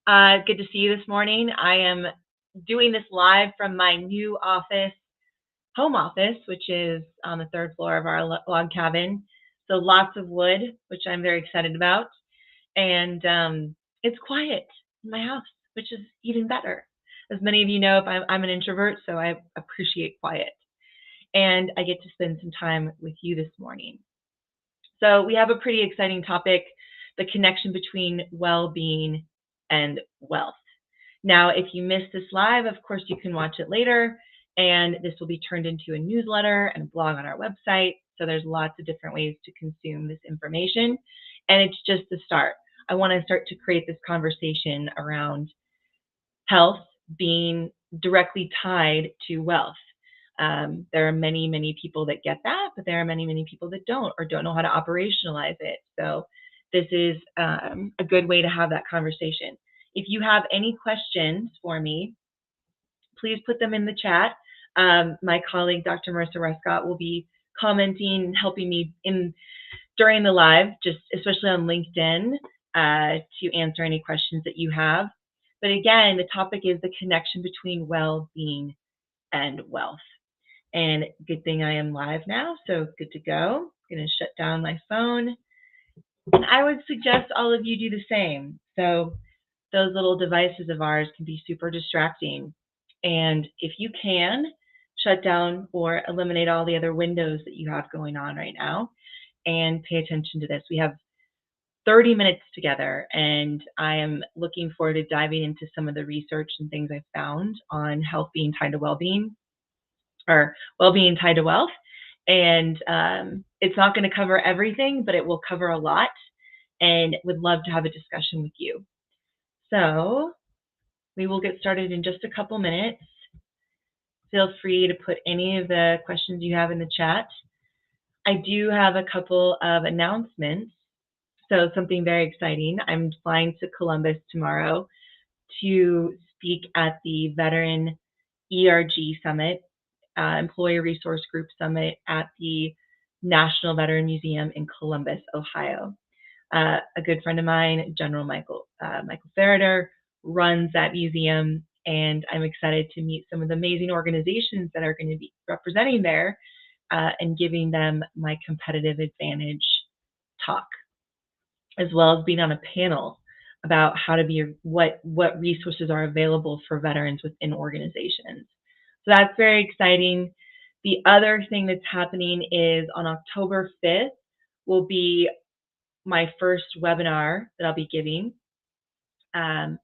Good to see you this morning. I am doing this live from my new home office, which is on the third floor of our log cabin. So lots of wood, which I'm very excited about. And it's quiet in my house, which is even better. As many of you know, I'm an introvert, so I appreciate quiet. And I get to spend some time with you this morning. So we have a pretty exciting topic, the connection between well-being and wealth. Now, if you missed this live, of course, you can watch it later, and this will be turned into a newsletter and a blog on our website. So there's lots of different ways to consume this information, and it's just the start. I want to start to create this conversation around health being directly tied to wealth. There are many, many people that get that, but there are many, many people that don't or don't know how to operationalize it. So this is a good way to have that conversation. If you have any questions for me, please put them in the chat. My colleague, Dr. Marissa Rescott, will be commenting and helping me during the live, just especially on LinkedIn, to answer any questions that you have. But again, the topic is the connection between well-being and wealth. And good thing I am live now, so good to go. I'm going to shut down my phone. And I would suggest all of you do the same. So those little devices of ours can be super distracting. And if you can, shut down or eliminate all the other windows that you have going on right now and pay attention to this. We have 30 minutes together, and I am looking forward to diving into some of the research and things I've found on health being tied to well-being, or well-being tied to wealth. And it's not going to cover everything, but it will cover a lot, and would love to have a discussion with you. So we will get started in just a couple minutes. Feel free to put any of the questions you have in the chat. I do have a couple of announcements. So something very exciting. I'm flying to Columbus tomorrow to speak at the Veteran ERG Summit, Employee Resource Group Summit at the National Veteran Museum in Columbus, Ohio. A good friend of mine, General Michael Ferreter, runs that museum, and I'm excited to meet some of the amazing organizations that are going to be representing there and giving them my competitive advantage talk, as well as being on a panel about how to be, what resources are available for veterans within organizations. So that's very exciting. The other thing that's happening is on October 5th will be my first webinar that I'll be giving on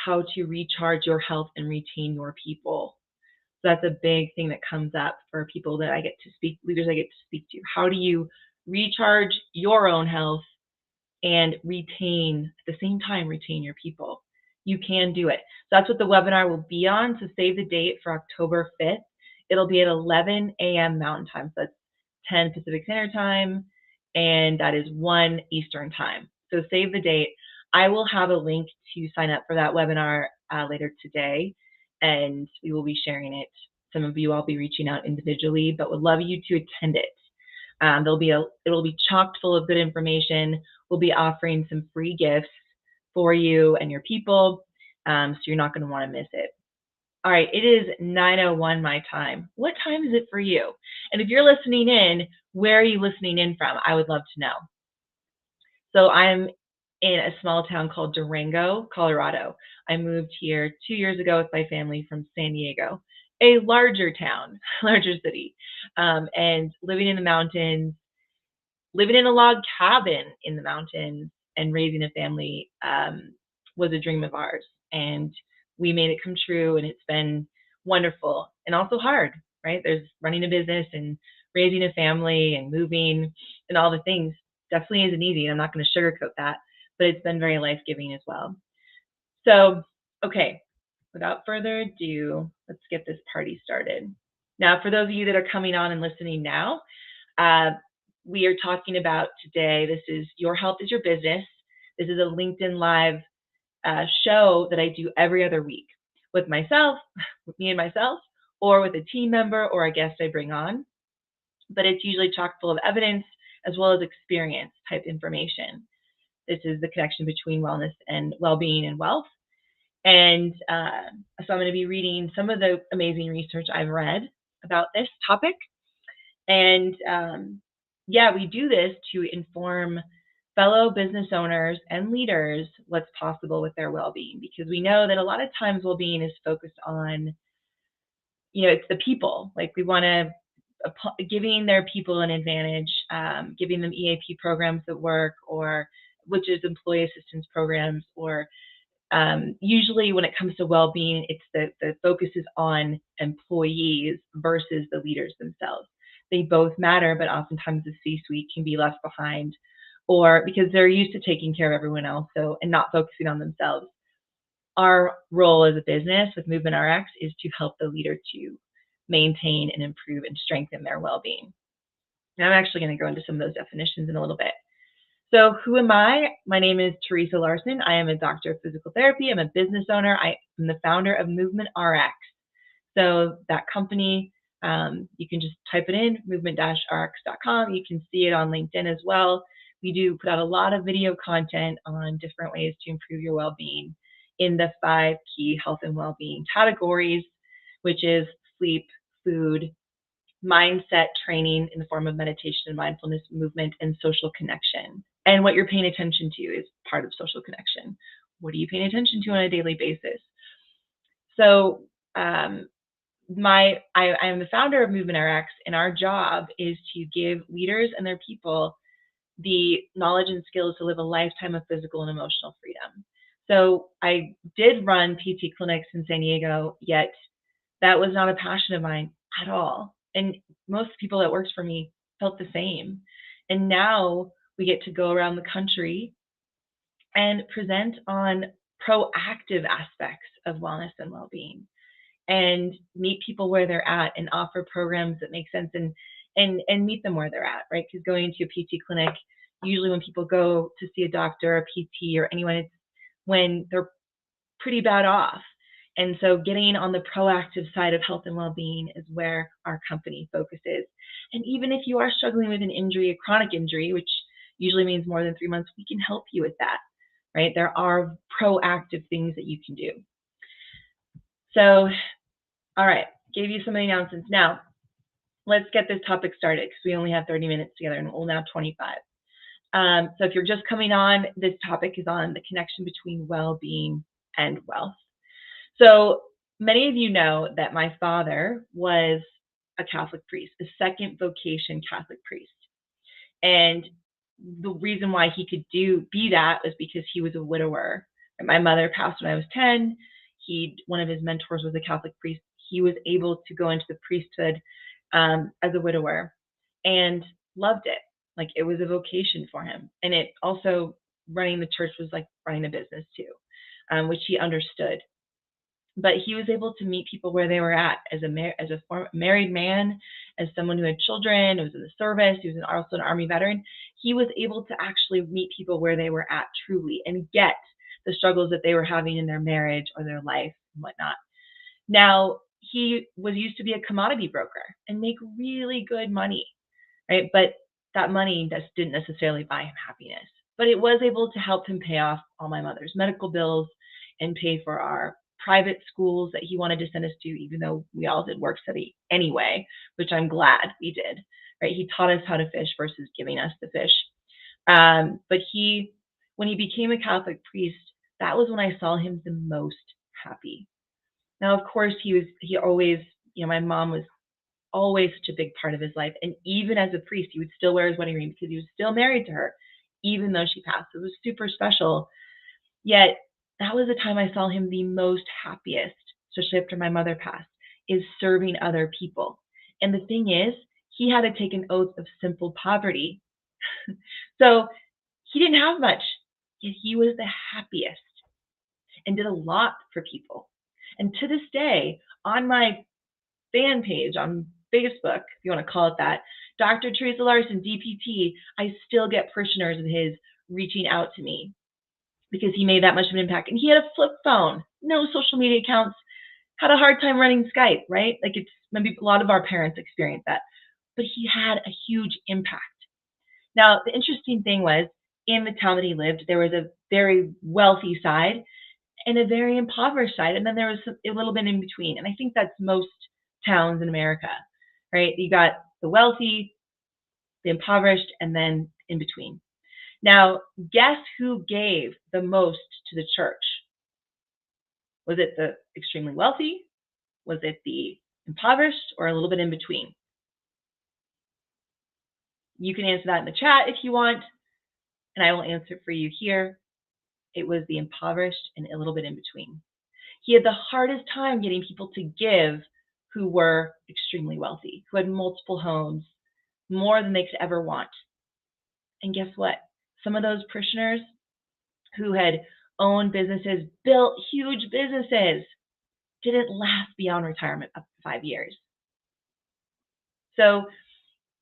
how to recharge your health and retain your people. So that's a big thing that comes up for people that I get to speak, leaders I get to speak to. How do you recharge your own health and retain, at the same time, retain your people? You can do it. So that's what the webinar will be on. So save the date for October 5th. It'll be at 11 a.m. Mountain Time. So that's 10 Pacific Standard Time, and that is 1 Eastern Time. So save the date. I will have a link to sign up for that webinar later today, and we will be sharing it. Some of you I'll be reaching out individually, but would love you to attend it. It'll be chocked full of good information. We'll be offering some free gifts for you and your people, so you're not going to want to miss it. All right, it is 9:01 my time. What time is it for you? And if you're listening in, where are you listening in from? I would love to know. So I'm in a small town called Durango, Colorado. I moved here 2 years ago with my family from San Diego, a larger town, larger city, and living in the mountains, living in a log cabin in the mountains, and raising a family was a dream of ours. And we made it come true, and it's been wonderful and also hard, right? There's running a business and raising a family and moving and all the things. Definitely isn't easy. I'm not going to sugarcoat that, but it's been very life-giving as well. So, okay, without further ado, let's get this party started. Now, for those of you that are coming on and listening now, we are talking about today, this is Your Health is Your Business. This is a LinkedIn Live show that I do every other week with myself, with me and myself, or with a team member or a guest I bring on. But it's usually chock full of evidence as well as experience type information. This is the connection between wellness and well-being and wealth. And so I'm going to be reading some of the amazing research I've read about this topic. And yeah, we do this to inform fellow business owners and leaders what's possible with their well-being, because we know that a lot of times well-being is focused on, it's the people. Like we want to giving their people an advantage, giving them EAP programs that work, or which is employee assistance programs, or usually when it comes to well-being, it's the focus is on employees versus the leaders themselves. They both matter, but oftentimes the C-suite can be left behind, or because they're used to taking care of everyone else, and not focusing on themselves. Our role as a business with Movement RX is to help the leader to maintain and improve and strengthen their well-being. And I'm actually going to go into some of those definitions in a little bit. So who am I? My name is Teresa Larson. I am a doctor of physical therapy. I'm a business owner. I am the founder of Movement RX. So that company, you can just type it in, movement-rx.com. You can see it on LinkedIn as well. We do put out a lot of video content on different ways to improve your well-being in the 5 key health and well-being categories, which is sleep, food, mindset training in the form of meditation and mindfulness, movement, and social connection. And what you're paying attention to is part of social connection. What are you paying attention to on a daily basis? So I am the founder of Movement RX, and our job is to give leaders and their people the knowledge and skills to live a lifetime of physical and emotional freedom. So I did run PT clinics in San Diego, yet that was not a passion of mine at all. And most people that worked for me felt the same. And now we get to go around the country and present on proactive aspects of wellness and well-being, and meet people where they're at and offer programs that make sense, and meet them where they're at, right? Because going into a PT clinic, usually when people go to see a doctor, a PT, or anyone, it's when they're pretty bad off. And so getting on the proactive side of health and well-being is where our company focuses. And even if you are struggling with an injury, a chronic injury, which usually means more than 3 months, we can help you with that, right? There are proactive things that you can do. So, all right, gave you some of the announcements. Now, let's get this topic started, because we only have 30 minutes together, and we'll now 25. So if you're just coming on, this topic is on the connection between well-being and wealth. So many of you know that my father was a Catholic priest, a second vocation Catholic priest. And the reason why he could be that was because he was a widower. My mother passed when I was 10. One of his mentors was a Catholic priest. He was able to go into the priesthood as a widower and loved it. Like, it was a vocation for him. And it also, running the church was like running a business too, which he understood. But he was able to meet people where they were at as a married man, as someone who had children, who was in the service, he was also an Army veteran. He was able to actually meet people where they were at truly, and get the struggles that they were having in their marriage or their life and whatnot. Now, he was used to be a commodity broker and make really good money, right? But that money just didn't necessarily buy him happiness. But it was able to help him pay off all my mother's medical bills and pay for our private schools that he wanted to send us to, even though we all did work study anyway, which I'm glad we did, right? He taught us how to fish versus giving us the fish. But when he became a Catholic priest, that was when I saw him the most happy. Now, of course, he always, my mom was always such a big part of his life. And even as a priest, he would still wear his wedding ring because he was still married to her, even though she passed. It was super special. Yet that was the time I saw him the most happiest, especially after my mother passed, is serving other people. And the thing is, he had to take an oath of simple poverty. So he didn't have much, yet he was the happiest and did a lot for people. And to this day, on my fan page on Facebook, if you want to call it that, Dr. Teresa Larson, DPT, I still get parishioners of his reaching out to me because he made that much of an impact. And he had a flip phone, no social media accounts, had a hard time running Skype, right? Like, it's maybe a lot of our parents experience that, but he had a huge impact. Now, the interesting thing was, in the town that he lived, there was a very wealthy side and a very impoverished side, and then there was a little bit in between. And I think that's most towns in America, right? You got the wealthy, the impoverished, and then in between. Now, guess who gave the most to the church? Was it the extremely wealthy? Was it the impoverished, or a little bit in between? You can answer that in the chat if you want, and I will answer it for you here. It was the impoverished and a little bit in between. He had the hardest time getting people to give who were extremely wealthy, who had multiple homes, more than they could ever want. And guess what? Some of those parishioners who had owned businesses, built huge businesses, didn't last beyond retirement up to 5 years. So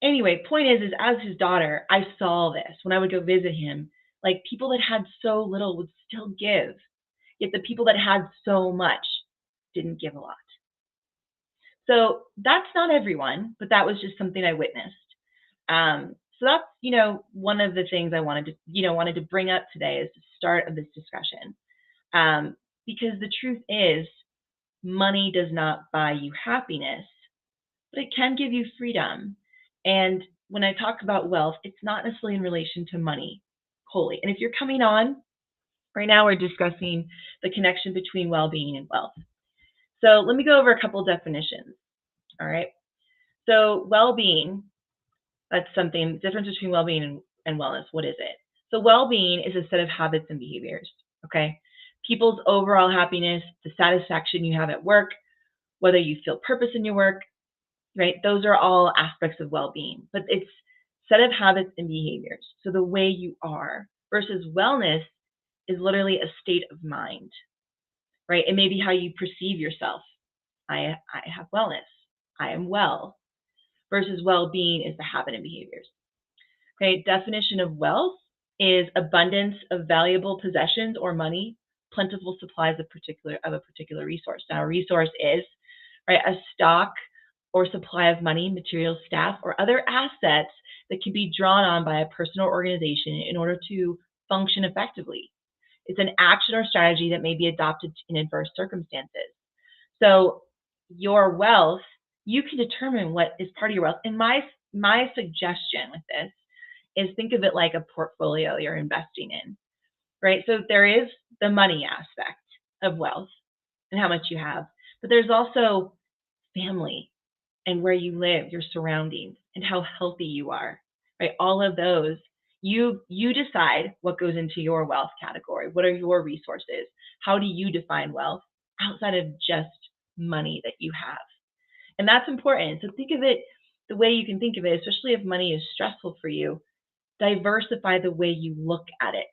anyway, point is as his daughter, I saw this when I would go visit him. Like, people that had so little would still give, yet the people that had so much didn't give a lot. So that's not everyone, but that was just something I witnessed. So that's, one of the things I wanted to bring up today as the start of this discussion. Because the truth is, money does not buy you happiness, but it can give you freedom. And when I talk about wealth, it's not necessarily in relation to money wholly. And if you're coming on, right now we're discussing the connection between well-being and wealth. So let me go over a couple definitions. All right. So well-being, that's something, difference between well-being and wellness. What is it? So well-being is a set of habits and behaviors. Okay. People's overall happiness, the satisfaction you have at work, whether you feel purpose in your work, right? Those are all aspects of well-being, but it's set of habits and behaviors. So the way you are versus wellness is literally a state of mind, right? It may be how you perceive yourself. I have wellness. I am well. Versus well-being is the habit and behaviors. Okay, definition of wealth is abundance of valuable possessions or money, plentiful supplies of a particular resource. Now, a resource is, right, a stock or supply of money, materials, staff, or other assets that can be drawn on by a person or organization in order to function effectively. It's an action or strategy that may be adopted in adverse circumstances. So your wealth, you can determine what is part of your wealth. And my suggestion with this is think of it like a portfolio you're investing in, right? So there is the money aspect of wealth and how much you have, but there's also family and where you live, your surroundings, and how healthy you are, right? All of those, you decide what goes into your wealth category. What are your resources? How do you define wealth outside of just money that you have? And that's important. So think of it the way you can think of it, especially if money is stressful for you. Diversify the way you look at it.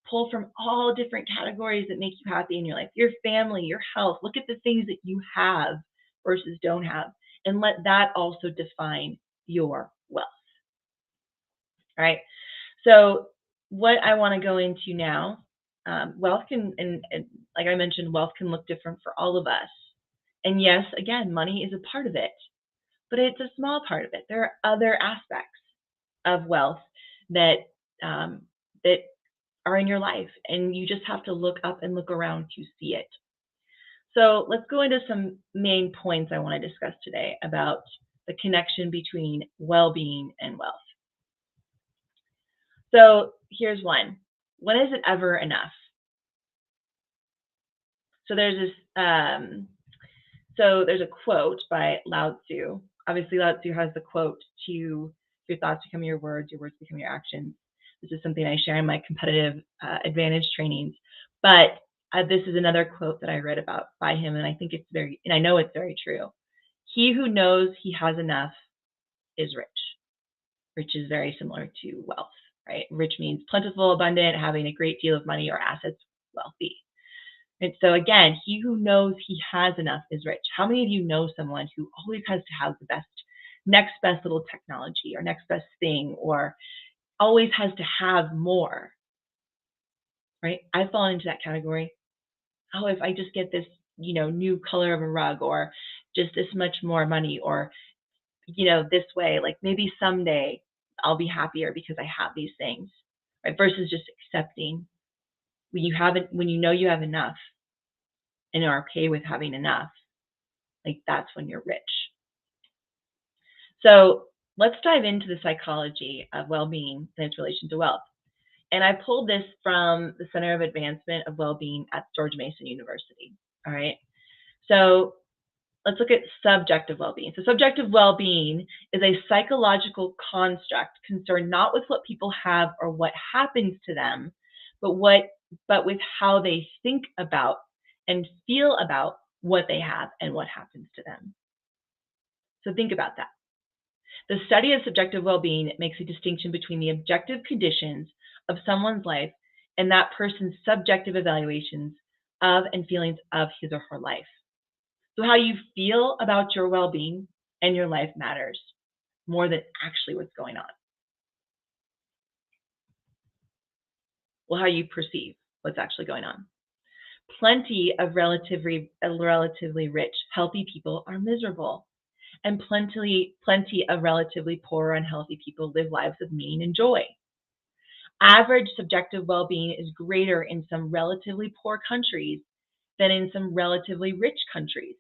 Pull from all different categories that make you happy in your life, your family, your health. Look at the things that you have versus don't have, and let that also define your wealth. All right. So what I want to go into now, wealth can, and like I mentioned, wealth can look different for all of us. And yes, again, money is a part of it, but it's a small part of it. There are other aspects of wealth that that are in your life, and you just have to look up and look around to see it. So let's go into some main points I want to discuss today about the connection between well-being and wealth. So here's one. When is it ever enough? So there's this. There's a quote by Lao Tzu. Obviously, Lao Tzu has the quote to your thoughts become your words become your actions. This is something I share in my competitive advantage trainings. But this is another quote that I read about by him, and I think and I know it's very true. He who knows he has enough is rich. Rich is very similar to wealth, right? Rich means plentiful, abundant, having a great deal of money or assets, wealthy. And so again, he who knows he has enough is rich. How many of you know someone who always has to have the next best little technology or next best thing, or always has to have more, right? I fall into that category. Oh, if I just get this, new color of a rug, or just this much more money, or, this way, like maybe someday I'll be happier because I have these things, right? Versus just accepting when you have it, when you know you have enough and are okay with having enough, like that's when you're rich. So let's dive into the psychology of well-being and its relation to wealth. And I pulled this from the Center of Advancement of Wellbeing at George Mason University. All right. So let's look at subjective well-being. So subjective well-being is a psychological construct concerned not with what people have or what happens to them, but with how they think about and feel about what they have and what happens to them. So think about that. The study of subjective well-being makes a distinction between the objective conditions of someone's life and that person's subjective evaluations of and feelings of his or her life. So how you feel about your well-being and your life matters more than actually what's going on. Well, how you perceive what's actually going on. Plenty of relatively rich, healthy people are miserable. And plenty of relatively poor or unhealthy people live lives of meaning and joy. Average subjective well-being is greater in some relatively poor countries than in some relatively rich countries.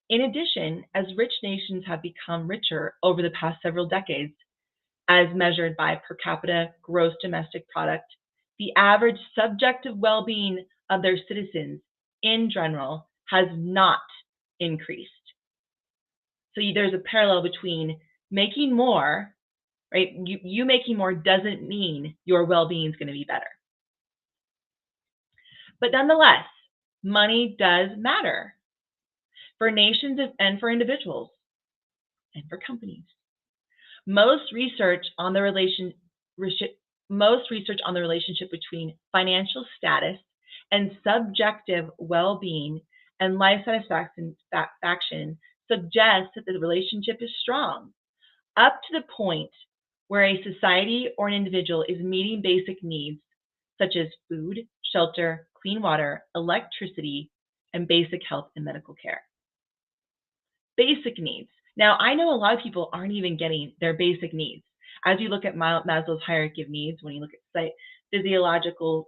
In addition, as rich nations have become richer over the past several decades, as measured by per capita gross domestic product, the average subjective well-being of their citizens in general has not increased. So there's a parallel between making more, right? You making more doesn't mean your well-being is going to be better. But nonetheless, money does matter for nations and for individuals and for companies. Most research on the relationship between financial status and subjective well-being and life satisfaction suggests that the relationship is strong, up to the point where a society or an individual is meeting basic needs such as food, shelter, clean water, electricity, and basic health and medical care. Basic needs. Now, I know a lot of people aren't even getting their basic needs. As you look at Maslow's hierarchy of needs, when you look at physiological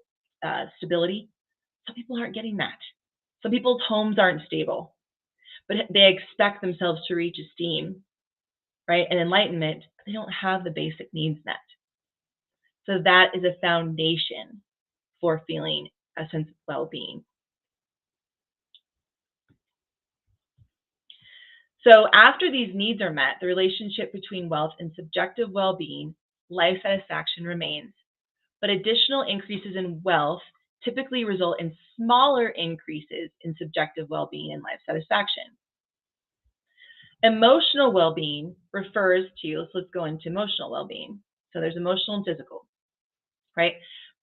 stability, some people aren't getting that. Some people's homes aren't stable, but they expect themselves to reach esteem, right, and enlightenment, but they don't have the basic needs met. So that is a foundation for feeling a sense of well-being. So after these needs are met, the relationship between wealth and subjective well-being, life satisfaction remains. But additional increases in wealth typically result in smaller increases in subjective well-being and life satisfaction. Emotional well-being refers to, let's go into emotional well-being. So there's emotional and physical, right?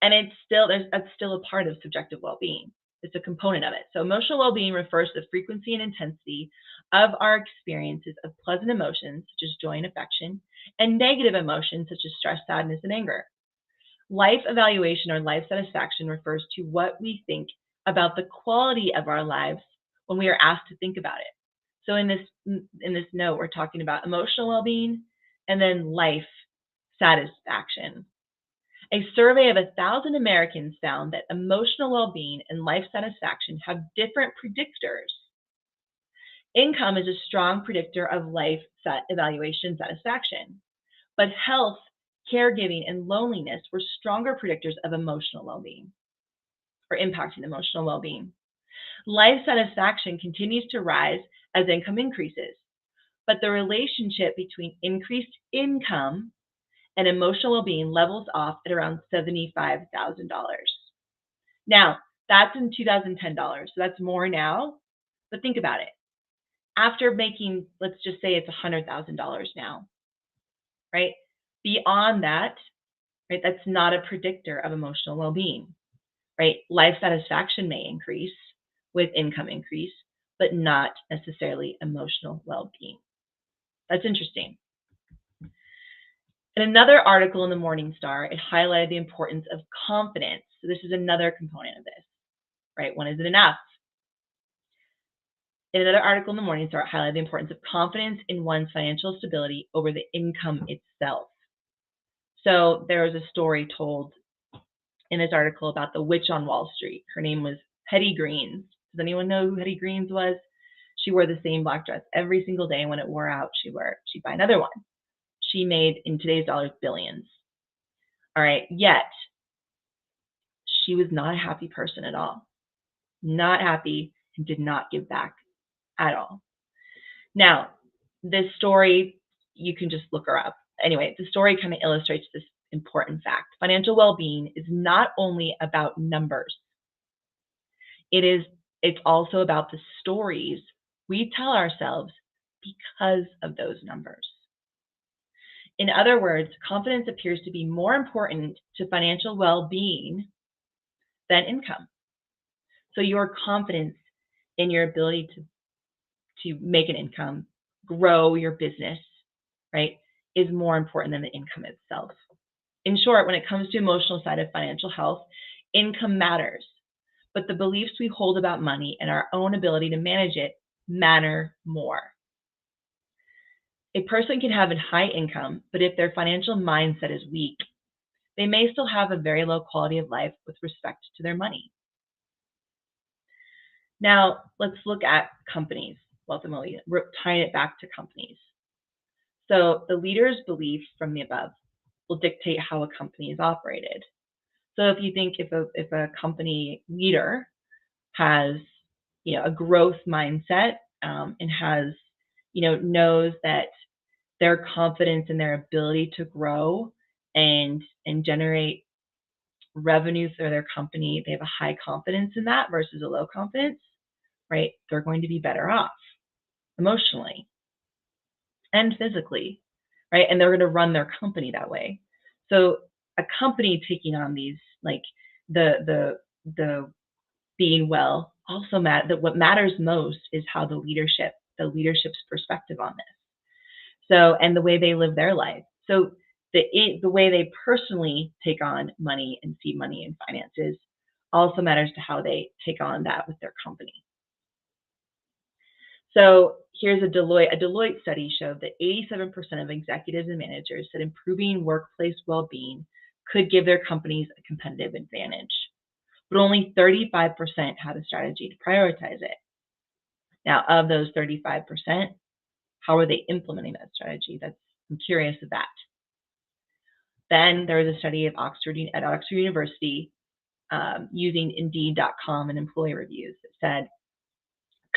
And that's still a part of subjective well-being. It's a component of it. So emotional well-being refers to the frequency and intensity of our experiences of pleasant emotions, such as joy and affection, and negative emotions, such as stress, sadness, and anger. Life evaluation or life satisfaction refers to what we think about the quality of our lives when we are asked to think about it. So in this note, we're talking about emotional well-being and then life satisfaction. A survey of 1,000 Americans found that emotional well-being and life satisfaction have different predictors. Income is a strong predictor of life evaluation satisfaction, but health, caregiving, and loneliness were stronger predictors of emotional well-being or impacting emotional well-being. Life satisfaction continues to rise as income increases, but the relationship between increased income and emotional well-being levels off at around $75,000. Now, that's in 2010 dollars, so that's more now, but think about it. After making, let's just say it's $100,000 now, right? Beyond that, right, that's not a predictor of emotional well-being, right? Life satisfaction may increase with income increase, but not necessarily emotional well-being. That's interesting. In another article in the Morning Star, it highlighted the importance of confidence. So this is another component of this, right? When is it enough? In another article in the Morning Star, it highlighted the importance of confidence in one's financial stability over the income itself. So there was a story told in this article about the witch on Wall Street. Her name was Hetty Greens. Does anyone know who Hetty Greens was? She wore the same black dress every single day, and when it wore out, she'd buy another one. She made, in today's dollars, billions. All right, yet she was not a happy person at all. Not happy, and did not give back at all. Now, this story, you can just look her up. Anyway, the story kind of illustrates this important fact. Financial well-being is not only about numbers. It's also about the stories we tell ourselves because of those numbers. In other words, confidence appears to be more important to financial well-being than income. So your confidence in your ability to make an income, grow your business, right, is more important than the income itself. In short, when it comes to emotional side of financial health, income matters, but the beliefs we hold about money and our own ability to manage it matter more. A person can have a high income, but if their financial mindset is weak, they may still have a very low quality of life with respect to their money. Now, let's look at companies, ultimately, tying it back to companies. So the leader's beliefs from the above will dictate how a company is operated. So if you think if a company leader has a growth mindset and has knows that their confidence in their ability to grow and generate revenue for their company, they have a high confidence in that versus a low confidence, right? They're going to be better off emotionally and physically, right? And they're going to run their company that way. So a company taking on these, like the being well, also that what matters most is how the leadership's perspective on this. So, and the way they live their life. So the way they personally take on money and see money and finances also matters to how they take on that with their company. So here's a Deloitte study showed that 87% of executives and managers said improving workplace well-being could give their companies a competitive advantage, but only 35% had a strategy to prioritize it. Now, of those 35%, how are they implementing that strategy? I'm curious of that. Then there was a study at Oxford University using Indeed.com and employee reviews that said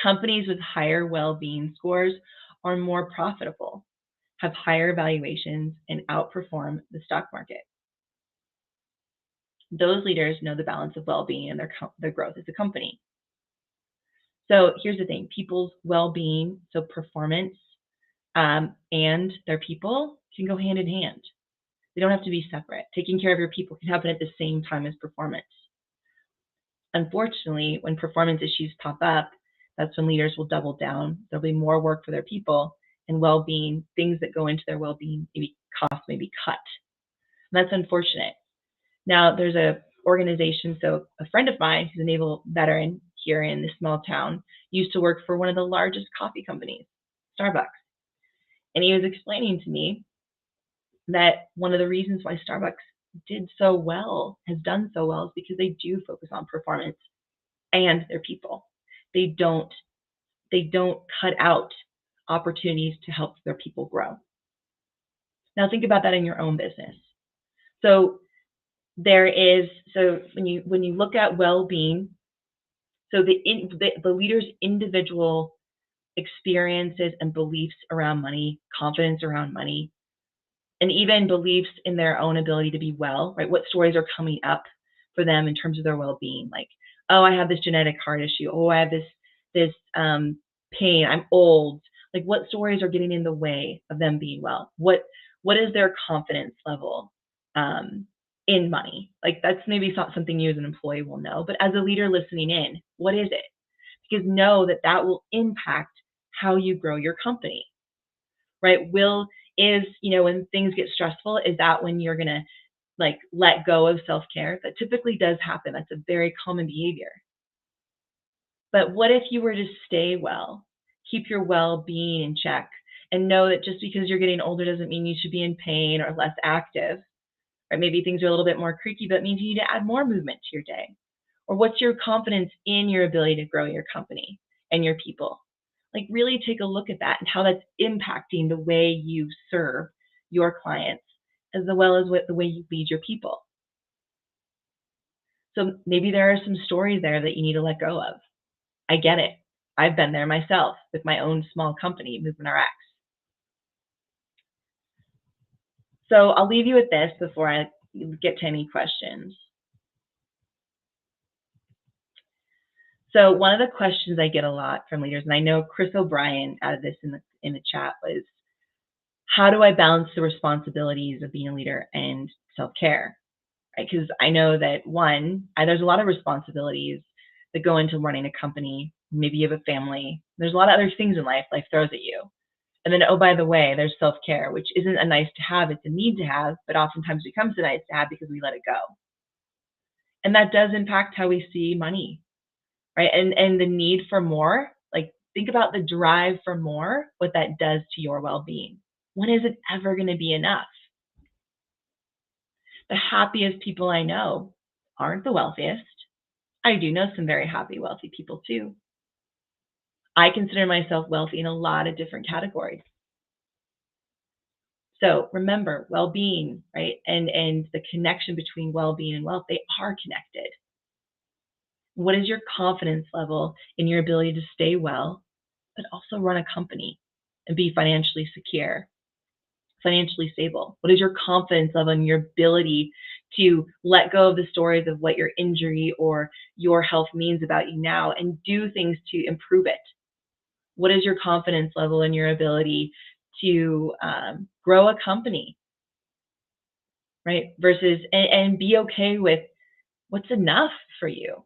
companies with higher well-being scores are more profitable, have higher valuations, and outperform the stock market. Those leaders know the balance of well-being and their growth as a company. So here's the thing, people's well-being, so performance and their people can go hand in hand. They don't have to be separate. Taking care of your people can happen at the same time as performance. Unfortunately, when performance issues pop up, that's when leaders will double down. There'll be more work for their people, and well-being, things that go into their well-being, costs may be cut. And that's unfortunate. Now, there's an organization, so a friend of mine who's a naval veteran here in this small town used to work for one of the largest coffee companies, Starbucks. And he was explaining to me that one of the reasons why Starbucks has done so well, is because they do focus on performance and their people. They don't cut out opportunities to help their people grow. Now think about that in your own business. So when you look at well-being, so the leader's individual experiences and beliefs around money, confidence around money, and even beliefs in their own ability to be well, right? What stories are coming up for them in terms of their well-being? Like, oh, I have this genetic heart issue. Oh, I have this pain. I'm old. Like, what stories are getting in the way of them being well? What is their confidence level in money? Like, that's maybe not something you as an employee will know, but as a leader listening in, what is it? Because know that will impact how you grow your company, right? When things get stressful, is that when you're going to let go of self-care? That typically does happen. That's a very common behavior. But what if you were to stay well, keep your well-being in check, and know that just because you're getting older doesn't mean you should be in pain or less active, Right? Maybe things are a little bit more creaky, but it means you need to add more movement to your day. Or what's your confidence in your ability to grow your company and your people? Like really take a look at that and how that's impacting the way you serve your clients as well as the way you lead your people. So maybe there are some stories there that you need to let go of. I get it. I've been there myself with my own small company, Movement RX. So I'll leave you with this before I get to any questions. So one of the questions I get a lot from leaders, and I know Chris O'Brien added this in the chat, was how do I balance the responsibilities of being a leader and self-care? Right? Because I know that there's a lot of responsibilities that go into running a company. Maybe you have a family. There's a lot of other things in life throws at you. And then, oh, by the way, there's self-care, which isn't a nice to have, it's a need to have, but oftentimes becomes a nice to have because we let it go. And that does impact how we see money, right? And the need for more, think about the drive for more, what that does to your well-being. When is it ever going to be enough? The happiest people I know aren't the wealthiest. I do know some very happy, wealthy people too. I consider myself wealthy in a lot of different categories. So remember, well-being, right? And the connection between well-being and wealth, they are connected. What is your confidence level in your ability to stay well, but also run a company and be financially secure, financially stable? What is your confidence level in your ability to let go of the stories of what your injury or your health means about you now and do things to improve it? What is your confidence level in your ability to grow a company, right? Versus, and be okay with what's enough for you.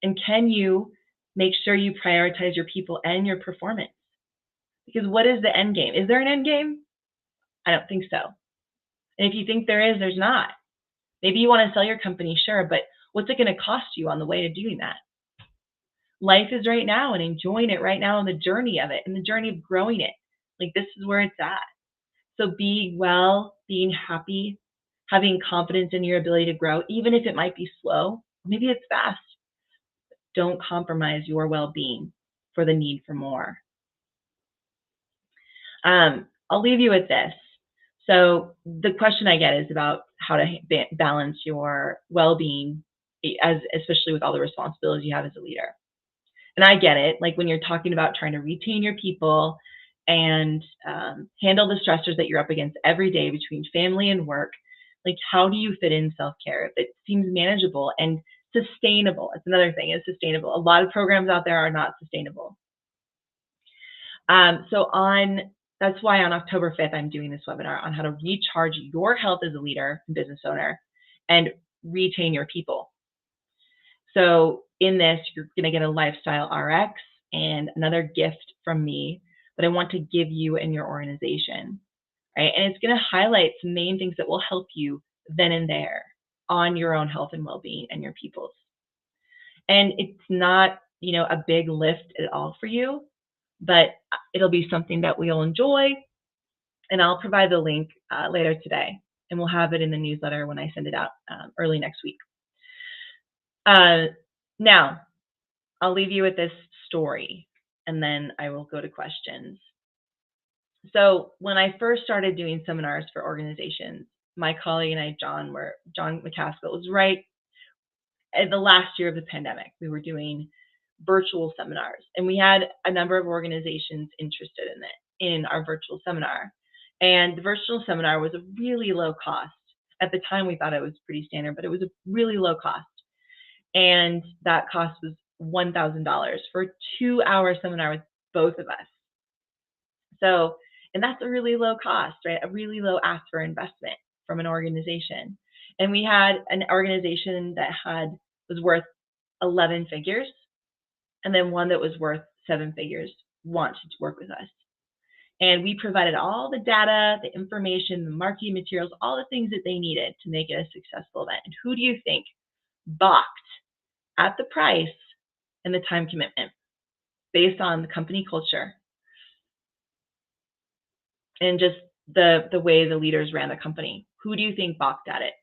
And can you make sure you prioritize your people and your performance? Because what is the end game? Is there an end game? I don't think so. And if you think there is, there's not. Maybe you want to sell your company, sure, but what's it going to cost you on the way to doing that? Life is right now and enjoying it right now and the journey of it and the journey of growing it. This is where it's at. So being well, being happy, having confidence in your ability to grow, even if it might be slow, maybe it's fast. Don't compromise your well-being for the need for more. I'll leave you with this. So the question I get is about how to balance your well-being, especially with all the responsibilities you have as a leader. And I get it. When you're talking about trying to retain your people and handle the stressors that you're up against every day between family and work, how do you fit in self-care? If it seems manageable and sustainable, it's another thing, is sustainable. A lot of programs out there are not sustainable. That's why on October 5th, I'm doing this webinar on how to recharge your health as a leader and business owner and retain your people. So in this, you're going to get a lifestyle RX and another gift from me that I want to give you and your organization, right? And it's going to highlight some main things that will help you then and there on your own health and well-being and your people's. And it's not, a big lift at all for you, but it'll be something that we'll enjoy. And I'll provide the link later today, and we'll have it in the newsletter when I send it out early next week. Now, I'll leave you with this story, and then I will go to questions. So when I first started doing seminars for organizations, my colleague and I, John McCaskill, was right at the last year of the pandemic. We were doing virtual seminars, and we had a number of organizations interested in our virtual seminar. And the virtual seminar was a really low cost. At the time, we thought it was pretty standard, but it was a really low cost. And that cost was $1,000 for a 2-hour seminar with both of us. So, and that's a really low cost, right? A really low ask for investment from an organization. And we had an organization that was worth 11 figures, and then one that was worth 7 figures wanted to work with us. And we provided all the data, the information, the marketing materials, all the things that they needed to make it a successful event. And who do you think balked at the price and the time commitment based on the company culture and just the way the leaders ran the company? Who do you think balked at it?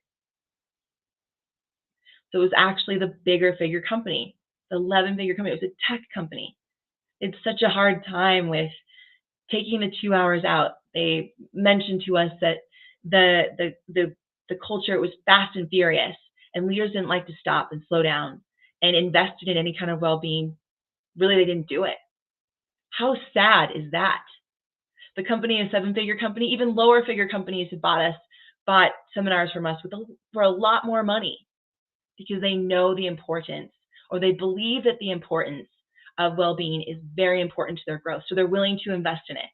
So it was actually the bigger figure company, the 11-figure company. It was a tech company. It's such a hard time with taking the 2 hours out. They mentioned to us that the culture, it was fast and furious, and leaders didn't like to stop and slow down and invested in any kind of well-being. Really, they didn't do it. How sad is that? The company, a 7-figure company, even lower figure companies have bought seminars from us for a lot more money because they know the importance, or they believe that the importance of well-being is very important to their growth. So they're willing to invest in it.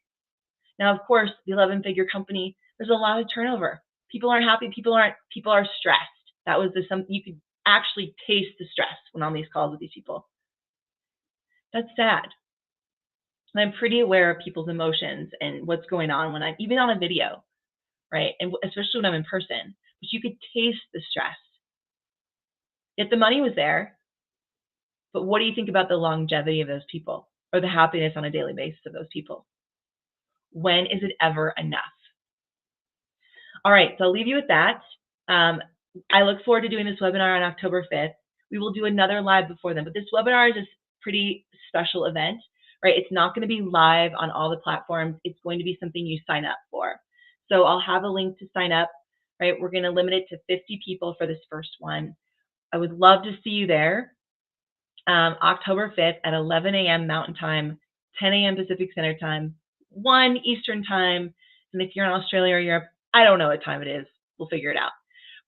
Now, of course, the 11-figure company, there's a lot of turnover. People aren't happy. People are stressed. That was you could actually taste the stress when on these calls with these people. That's sad. And I'm pretty aware of people's emotions and what's going on when I'm even on a video, right? And especially when I'm in person, but you could taste the stress. Yet the money was there. But what do you think about the longevity of those people, or the happiness on a daily basis of those people? When is it ever enough? All right, so I'll leave you with that. I look forward to doing this webinar on October 5th. We will do another live before then, but this webinar is a pretty special event, right? It's not going to be live on all the platforms. It's going to be something you sign up for. So I'll have a link to sign up, right? We're going to limit it to 50 people for this first one. I would love to see you there. October 5th at 11 a.m. Mountain Time, 10 a.m. Pacific Standard Time, 1 Eastern Time. And if you're in Australia or Europe, I don't know what time it is. We'll figure it out.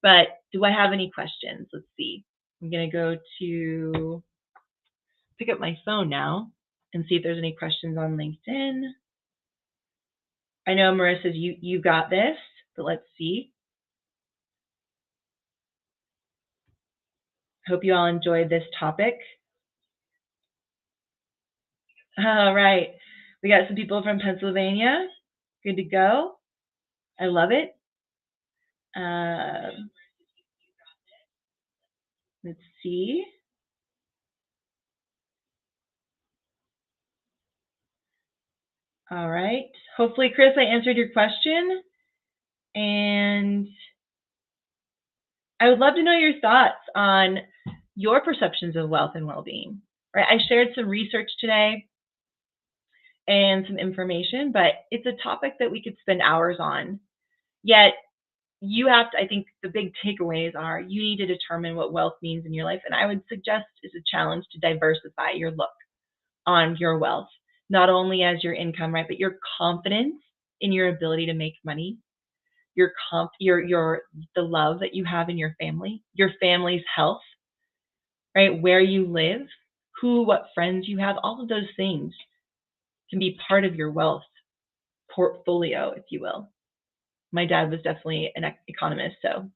But do I have any questions? Let's see. I'm going to go to pick up my phone now and see if there's any questions on LinkedIn. I know Marissa's you got this, but let's see. Hope you all enjoyed this topic. All right. We got some people from Pennsylvania. Good to go. I love it. Let's see. All right. Hopefully, Chris, I answered your question. And I would love to know your thoughts on your perceptions of wealth and well-being. Right? I shared some research today and some information, but it's a topic that we could spend hours on. Yet, you have to, I think the big takeaways are you need to determine what wealth means in your life. And I would suggest is a challenge to diversify your look on your wealth, not only as your income, right, but your confidence in your ability to make money, the love that you have in your family, your family's health, right, where you live, what friends you have, all of those things can be part of your wealth portfolio, if you will. My dad was definitely an economist, so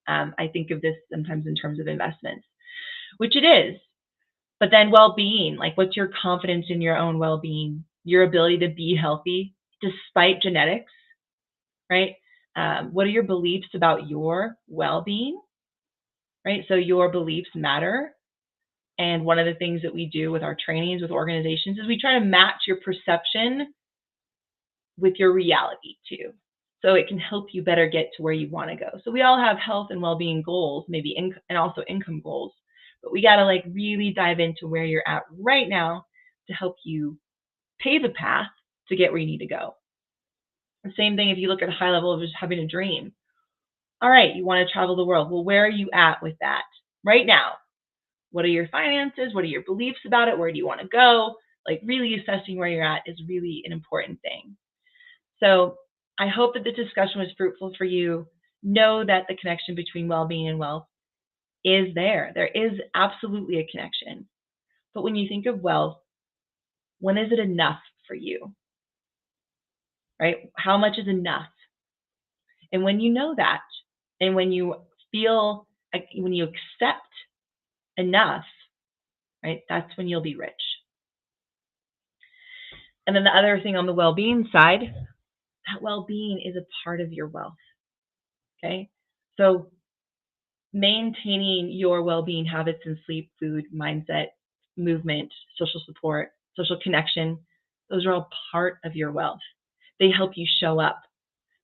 I think of this sometimes in terms of investments, which it is. But then well-being, like what's your confidence in your own well-being, your ability to be healthy despite genetics, right? What are your beliefs about your well-being, right? So your beliefs matter. And one of the things that we do with our trainings with organizations is we try to match your perception with your reality too. So it can help you better get to where you want to go. So we all have health and well-being goals, maybe and also income goals, but we got to like really dive into where you're at right now to help you pave a path to get where you need to go. The same thing if you look at a high level of just having a dream. All right, you want to travel the world. Well, where are you at with that right now? What are your finances? What are your beliefs about it? Where do you want to go? Like really assessing where you're at is really an important thing. So I hope that the discussion was fruitful for you. Know that the connection between well-being and wealth is there. There is absolutely a connection. But when you think of wealth, when is it enough for you? Right? How much is enough? And when you know that, and when you feel, when you accept enough, right, that's when you'll be rich. And then the other thing on the well-being side, that well-being is a part of your wealth. Okay? So maintaining your well-being habits in sleep, food, mindset, movement, social support, social connection, those are all part of your wealth. They help you show up.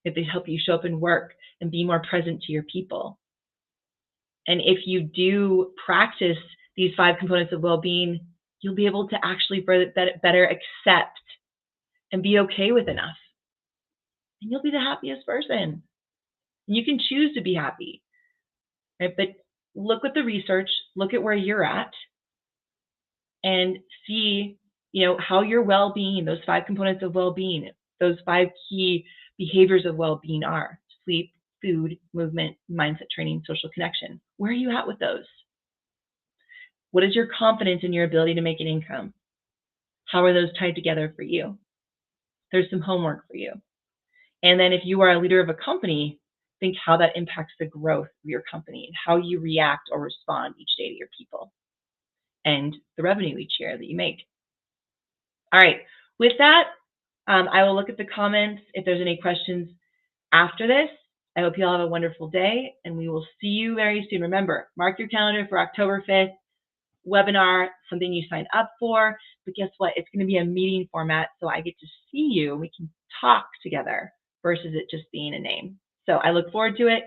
if they help you show up and work and be more present to your people. And if you do practice these 5 components of well-being, you'll be able to actually better accept and be okay with enough. And you'll be the happiest person. And you can choose to be happy, right? But look at the research, look at where you're at, and see, how your well-being, those 5 components of well-being, those 5 key behaviors of well-being are: sleep, food, movement, mindset training, social connection. Where are you at with those? What is your confidence in your ability to make an income? How are those tied together for you? There's some homework for you. And then if you are a leader of a company, think how that impacts the growth of your company and how you react or respond each day to your people and the revenue each year that you make. All right. With that, I will look at the comments if there's any questions after this. I hope you all have a wonderful day, and we will see you very soon. Remember, mark your calendar for October 5th, webinar, something you signed up for. But guess what? It's going to be a meeting format, so I get to see you. We can talk together versus it just being a name. So I look forward to it.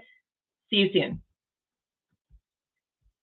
See you soon.